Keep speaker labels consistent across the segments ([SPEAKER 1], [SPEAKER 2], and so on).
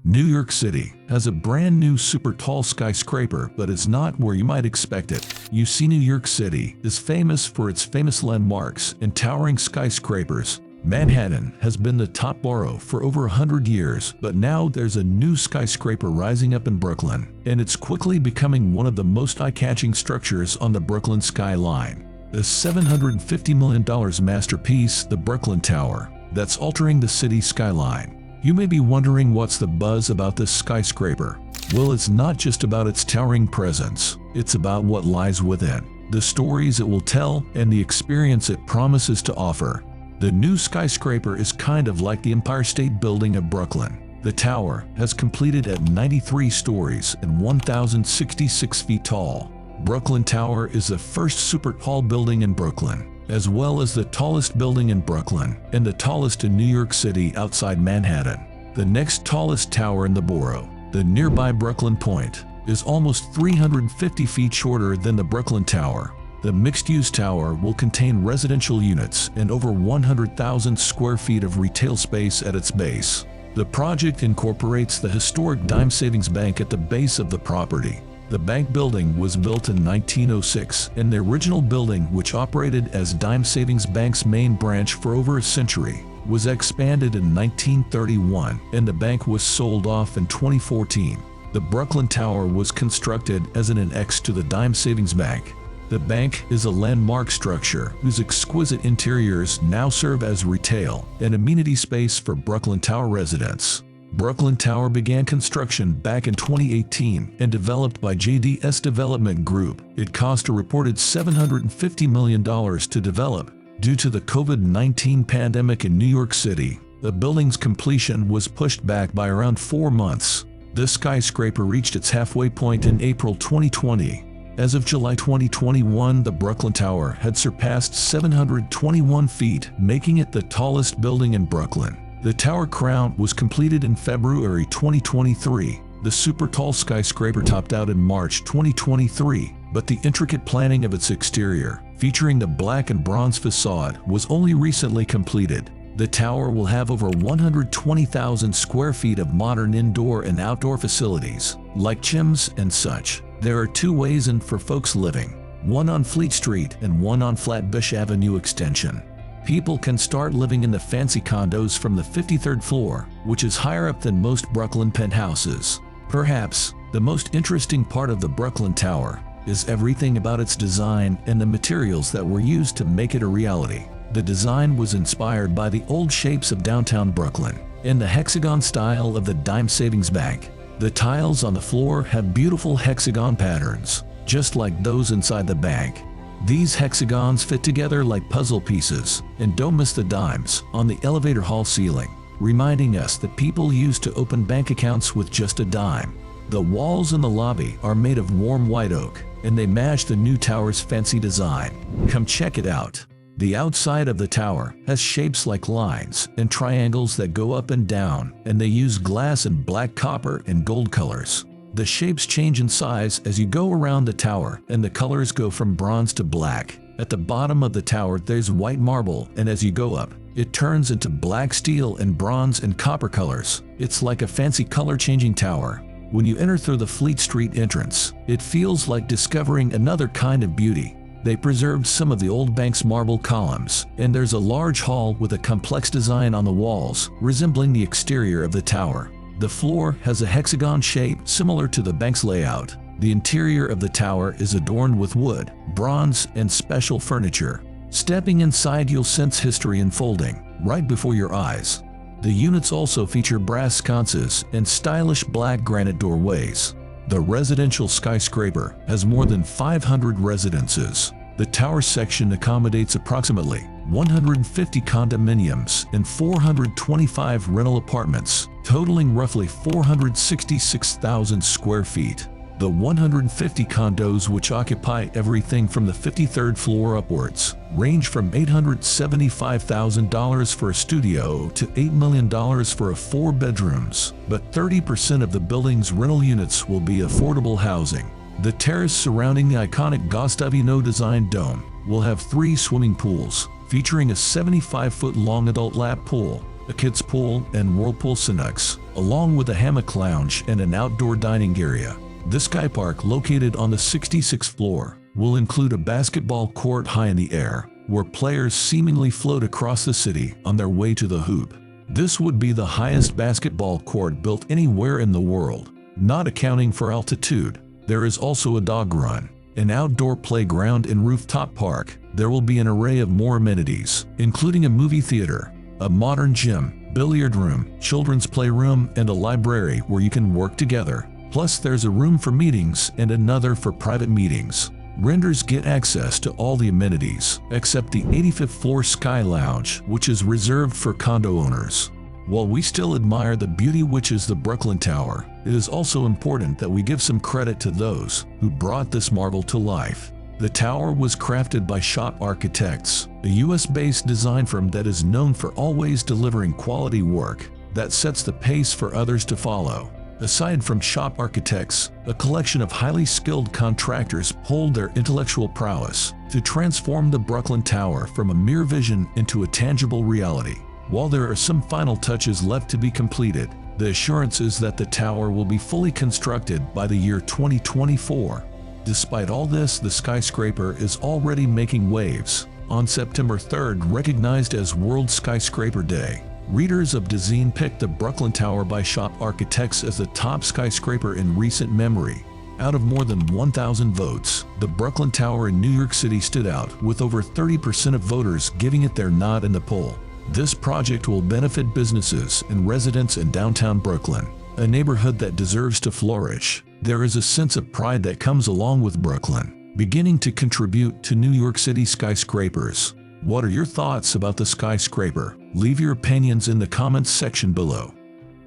[SPEAKER 1] New York City has a brand new super tall skyscraper, but it's not where you might expect it. You see, New York City is famous for its famous landmarks and towering skyscrapers. Manhattan has been the top borough for over 100 years, but now there's a new skyscraper rising up in Brooklyn, and it's quickly becoming one of the most eye-catching structures on the Brooklyn skyline. The $750 million masterpiece, the Brooklyn Tower, that's altering the city skyline. You may be wondering what's the buzz about this skyscraper. Well, it's not just about its towering presence, it's about what lies within, the stories it will tell, and the experience it promises to offer. The new skyscraper is kind of like the Empire State Building of Brooklyn. The tower has completed at 93 stories and 1,066 feet tall. Brooklyn Tower is the first super tall building in Brooklyn, as well as the tallest building in Brooklyn and the tallest in New York City outside Manhattan. The next tallest tower in the borough, the nearby Brooklyn Point, is almost 350 feet shorter than the Brooklyn Tower. The mixed-use tower will contain residential units and over 100,000 square feet of retail space at its base. The project incorporates the historic Dime Savings Bank at the base of the property. The bank building was built in 1906, and the original building, which operated as Dime Savings Bank's main branch for over a century, was expanded in 1931, and the bank was sold off in 2014. The Brooklyn Tower was constructed as an annex to the Dime Savings Bank. The bank is a landmark structure whose exquisite interiors now serve as retail and amenity space for Brooklyn Tower residents. Brooklyn Tower began construction back in 2018 and developed by JDS Development Group. It cost a reported $750 million to develop. Due to the COVID-19 pandemic in New York City, the building's completion was pushed back by around 4 months. The skyscraper reached its halfway point in April 2020. As of July 2021, the Brooklyn Tower had surpassed 721 feet, making it the tallest building in Brooklyn. The tower crown was completed in February 2023. The Supertall Skyscraper topped out in March 2023, but the intricate planning of its exterior, featuring the black and bronze facade, was only recently completed. The tower will have over 120,000 square feet of modern indoor and outdoor facilities, like gyms and such. There are 2 ways in for folks living, one on Fleet Street and one on Flatbush Avenue Extension. People can start living in the fancy condos from the 53rd floor, which is higher up than most Brooklyn penthouses. Perhaps the most interesting part of the Brooklyn Tower is everything about its design and the materials that were used to make it a reality. The design was inspired by the old shapes of downtown Brooklyn and the hexagon style of the Dime Savings Bank. The tiles on the floor have beautiful hexagon patterns, just like those inside the bank. These hexagons fit together like puzzle pieces, and don't miss the dimes on the elevator hall ceiling, reminding us that people used to open bank accounts with just a dime. The walls in the lobby are made of warm white oak, and they match the new tower's fancy design. Come check it out. The outside of the tower has shapes like lines and triangles that go up and down, and they use glass and black, copper, and gold colors. The shapes change in size as you go around the tower, and the colors go from bronze to black. At the bottom of the tower there's white marble, and as you go up, it turns into black steel and bronze and copper colors. It's like a fancy color-changing tower. When you enter through the Fleet Street entrance, it feels like discovering another kind of beauty. They preserved some of the old bank's marble columns, and there's a large hall with a complex design on the walls, resembling the exterior of the tower. The floor has a hexagon shape similar to the bank's layout. The interior of the tower is adorned with wood, bronze, and special furniture. Stepping inside, you'll sense history unfolding right before your eyes. The units also feature brass sconces and stylish black granite doorways. The residential skyscraper has more than 500 residences. The tower section accommodates approximately 150 condominiums and 425 rental apartments, totaling roughly 466,000 square feet. The 150 condos, which occupy everything from the 53rd floor upwards, range from $875,000 for a studio to $8 million for 4 bedrooms, but 30% of the building's rental units will be affordable housing. The terrace surrounding the iconic Gustavino design dome will have 3 swimming pools, featuring a 75-foot-long adult lap pool, a kids pool, and whirlpool Sinux, along with a hammock lounge and an outdoor dining area. The Sky Park, located on the 66th floor, will include a basketball court high in the air, where players seemingly float across the city on their way to the hoop. This would be the highest basketball court built anywhere in the world. Not accounting for altitude, there is also a dog run, an outdoor playground and rooftop park. There will be an array of more amenities, including a movie theater, a modern gym, billiard room, children's playroom, and a library where you can work together. Plus, there's a room for meetings and another for private meetings. Renters get access to all the amenities, except the 85th floor Sky Lounge, which is reserved for condo owners. While we still admire the beauty which is the Brooklyn Tower, it is also important that we give some credit to those who brought this marvel to life. The tower was crafted by Shop Architects, a US-based design firm that is known for always delivering quality work that sets the pace for others to follow. Aside from Shop Architects, a collection of highly skilled contractors hold their intellectual prowess to transform the Brooklyn Tower from a mere vision into a tangible reality. While there are some final touches left to be completed, the assurance is that the tower will be fully constructed by the year 2024. Despite all this, the skyscraper is already making waves. On September 3rd, recognized as World Skyscraper Day, readers of Design picked the Brooklyn Tower by Shop Architects as the top skyscraper in recent memory. Out of more than 1,000 votes, the Brooklyn Tower in New York City stood out, with over 30% of voters giving it their nod in the poll. This project will benefit businesses and residents in downtown Brooklyn, a neighborhood that deserves to flourish. There is a sense of pride that comes along with Brooklyn, beginning to contribute to New York City skyscrapers. What are your thoughts about the skyscraper? Leave your opinions in the comments section below.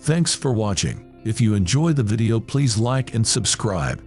[SPEAKER 1] Thanks for watching. If you enjoyed the video, please like and subscribe.